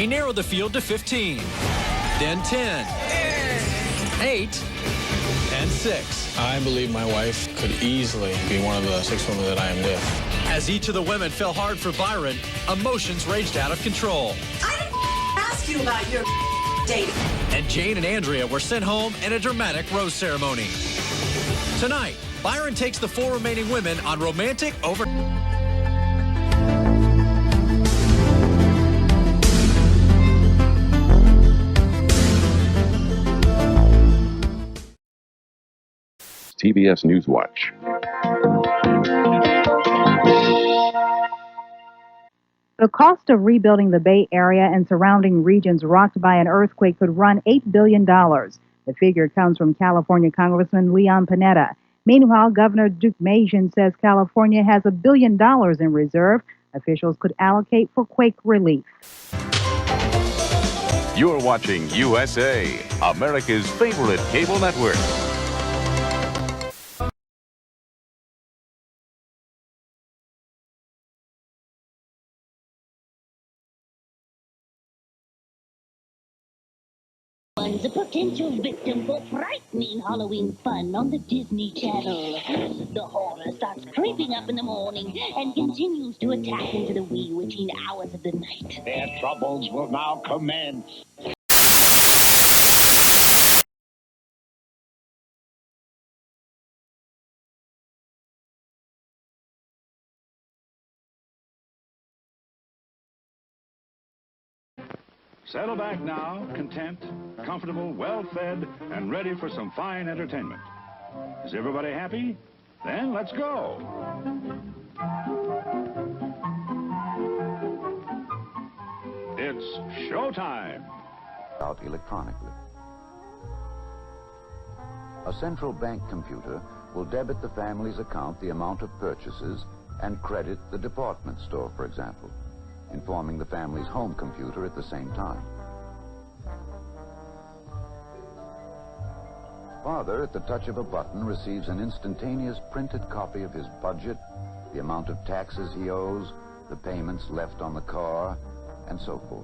He narrowed the field to 15, then 10, 8, and 6. I believe my wife could easily be one of the 6 women that I am with. As each of the women fell hard for Byron, emotions raged out of control. I didn't ask you about your dating. And Jane and Andrea were sent home in a dramatic rose ceremony. Tonight, Byron takes the 4 remaining women on romantic over... TBS Newswatch. The cost of rebuilding the Bay Area and surrounding regions rocked by an earthquake could run $8 billion. The figure comes from California Congressman Leon Panetta. Meanwhile, Governor Duke Majan says California has $1 billion in reserve officials could allocate for quake relief. You're watching USA, America's favorite cable network. One's a potential victim for frightening Halloween fun on the Disney Channel. The horror starts creeping up in the morning and continues to attack into the wee witching hours of the night. Their troubles will now commence. Settle back now, content, comfortable, well-fed, and ready for some fine entertainment. Is everybody happy? Then let's go. It's showtime. Out electronically. A central bank computer will debit the family's account the amount of purchases and credit the department store, for example, informing the family's home computer at the same time. Father, at the touch of a button, receives an instantaneous printed copy of his budget, the amount of taxes he owes, the payments left on the car, and so forth.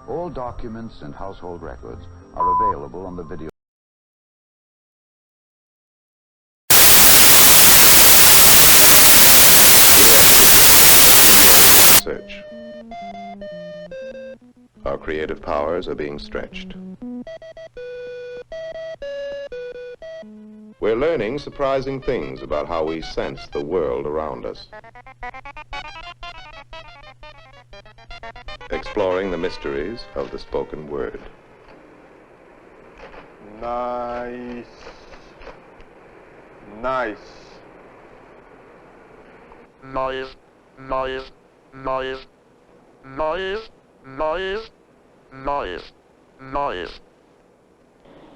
All documents and household records are available on the video. Search. Our creative powers are being stretched. We're learning surprising things about how we sense the world around us. Exploring the mysteries of the spoken word. Nice. Nice. Noise, noise, noise, noise, noise, noise, noise.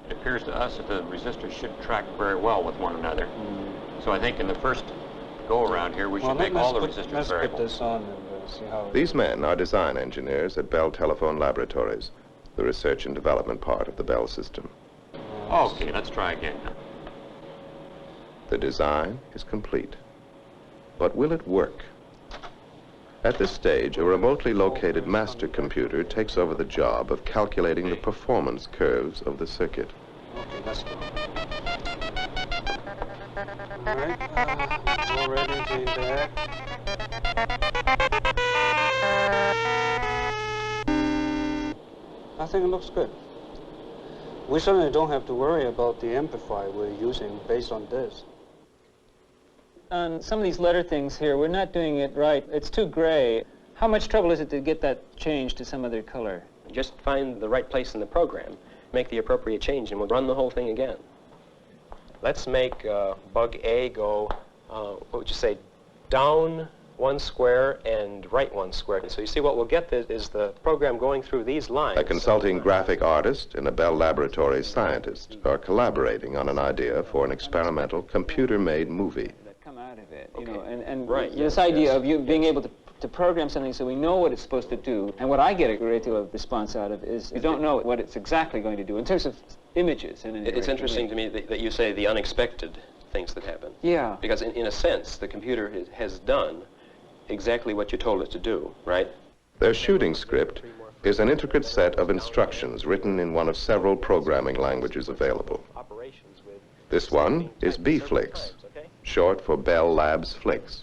It appears to us that the resistors should track very well with one another. So I think in the first go-around here, we should make all the resistors variable. This on and see how... These men are design engineers at Bell Telephone Laboratories, the research and development part of the Bell system. Okay, let's try again. The design is complete. But will it work? At this stage, a remotely located master computer takes over the job of calculating the performance curves of the circuit. Okay, let's go. All right, already doing that. I think it looks good. We certainly don't have to worry about the amplifier we're using based on this. On some of these letter things here, we're not doing it right. It's too gray. How much trouble is it to get that changed to some other color? Just find the right place in the program, make the appropriate change, and we'll run the whole thing again. Let's make bug A go, what would you say, down 1 square and right 1 square. So you see what we'll get is the program going through these lines. A consulting graphic artist and a Bell Laboratories scientist are collaborating on an idea for an experimental computer-made movie. You know, and right, this idea of you being able to program something so we know what it's supposed to do, and what I get a great deal of response out of is you don't know what it's exactly going to do in terms of images. And it's interesting to me that you say the unexpected things that happen. Yeah. Because in a sense, the computer has done exactly what you told it to do, right? Their shooting script is an intricate set of instructions written in one of several programming languages available. This one is B-Flix, short for Bell Labs Flix.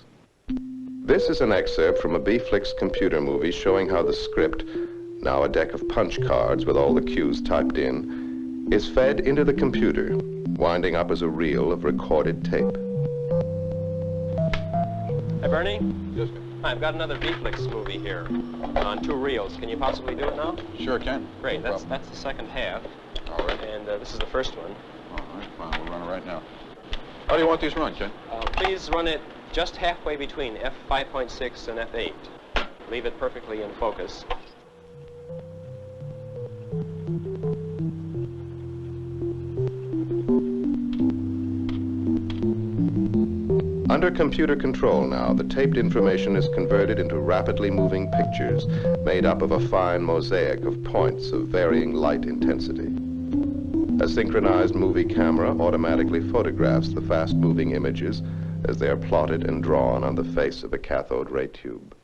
This is an excerpt from a B-Flix computer movie showing how the script, now a deck of punch cards with all the cues typed in, is fed into the computer, winding up as a reel of recorded tape. Hey, Bernie? Yes, sir. Hi, I've got another B-Flix movie here on 2 reels. Can you possibly do it now? Sure can. Great. That's the second half. All right. And this is the first one. All right, fine. We'll run it right now. How do you want these run, Ken? Please run it just halfway between F5.6 and F8. Leave it perfectly in focus. Under computer control now, the taped information is converted into rapidly moving pictures made up of a fine mosaic of points of varying light intensity. A synchronized movie camera automatically photographs the fast-moving images as they are plotted and drawn on the face of a cathode ray tube.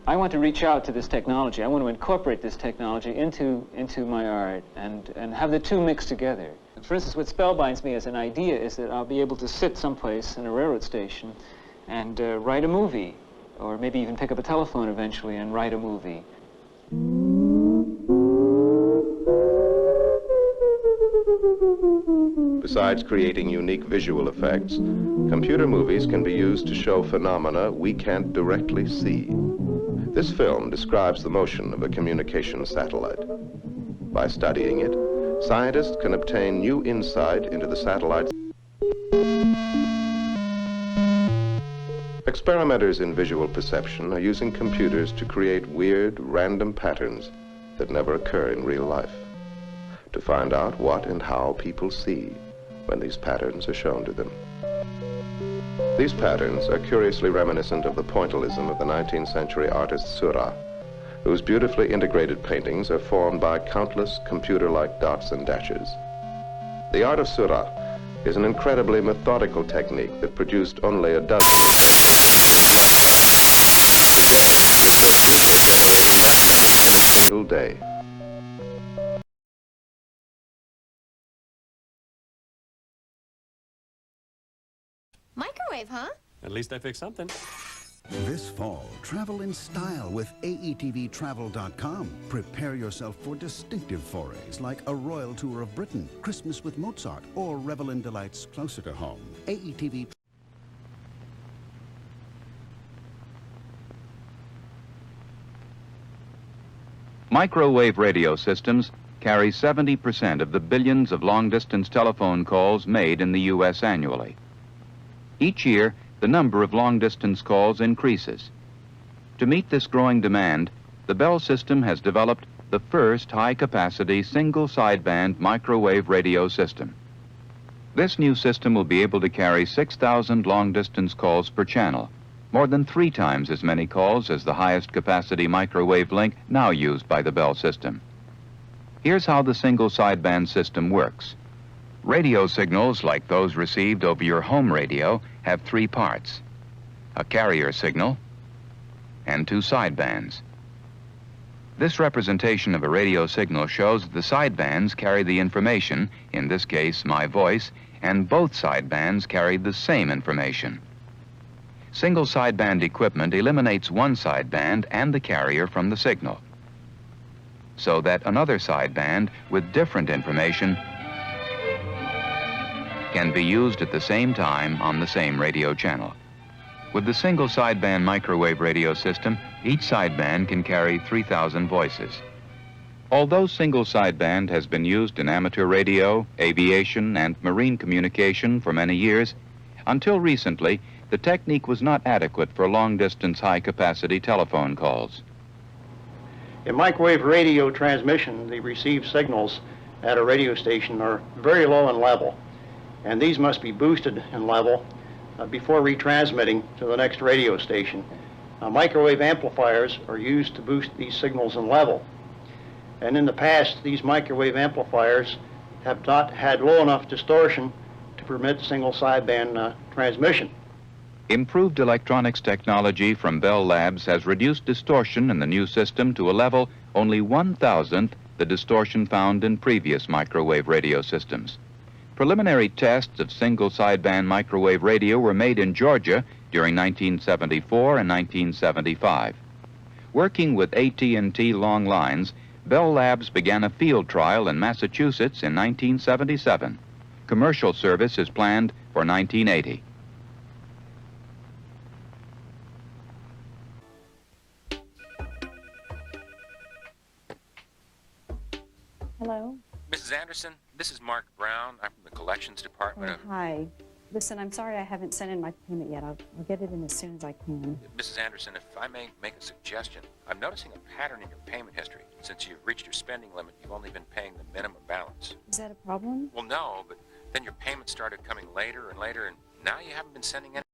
I want to reach out to this technology. I want to incorporate this technology into my art and have the two mixed together. For instance, what spellbinds me as an idea is that I'll be able to sit someplace in a railroad station and write a movie, or maybe even pick up a telephone eventually and write a movie. Besides creating unique visual effects, computer movies can be used to show phenomena we can't directly see. This film describes the motion of a communication satellite. By studying it, scientists can obtain new insight into the satellite's. Experimenters in visual perception are using computers to create weird, random patterns that never occur in real life, to find out what and how people see when these patterns are shown to them. These patterns are curiously reminiscent of the pointillism of the 19th century artist Seurat, whose beautifully integrated paintings are formed by countless computer-like dots and dashes. The art of Seurat is an incredibly methodical technique that produced only a dozen single day. Microwave, huh? At least I fixed something. This fall, travel in style with AETVtravel.com. Prepare yourself for distinctive forays like a royal tour of Britain, Christmas with Mozart, or revel in delights closer to home. AETV. Microwave radio systems carry 70% of the billions of long-distance telephone calls made in the U.S. annually. Each year, the number of long-distance calls increases. To meet this growing demand, the Bell system has developed the first high-capacity single-sideband microwave radio system. This new system will be able to carry 6,000 long-distance calls per channel, more than 3 times as many calls as the highest capacity microwave link now used by the Bell system. Here's how the single-sideband system works. Radio signals like those received over your home radio have 3 parts: a carrier signal and 2 sidebands. This representation of a radio signal shows that the sidebands carry the information, in this case my voice, and both sidebands carry the same information. Single sideband equipment eliminates one sideband and the carrier from the signal, so that another sideband with different information can be used at the same time on the same radio channel. With the single sideband microwave radio system, each sideband can carry 3,000 voices. Although single sideband has been used in amateur radio, aviation, and marine communication for many years, until recently, the technique was not adequate for long-distance, high-capacity telephone calls. In microwave radio transmission, the received signals at a radio station are very low in level, and these must be boosted in level before retransmitting to the next radio station. Microwave amplifiers are used to boost these signals in level. And in the past, these microwave amplifiers have not had low enough distortion to permit single sideband transmission. Improved electronics technology from Bell Labs has reduced distortion in the new system to a level only 1,000th the distortion found in previous microwave radio systems. Preliminary tests of single sideband microwave radio were made in Georgia during 1974 and 1975. Working with AT&T long lines, Bell Labs began a field trial in Massachusetts in 1977. Commercial service is planned for 1980. Hello? Mrs. Anderson, this is Mark Brown. I'm from the collections department. Hi. Listen, I'm sorry I haven't sent in my payment yet. I'll get it in as soon as I can. Mrs. Anderson, if I may make a suggestion, I'm noticing a pattern in your payment history. Since you've reached your spending limit, you've only been paying the minimum balance. Is that a problem? Well, no, but then your payments started coming later and later, and now you haven't been sending any.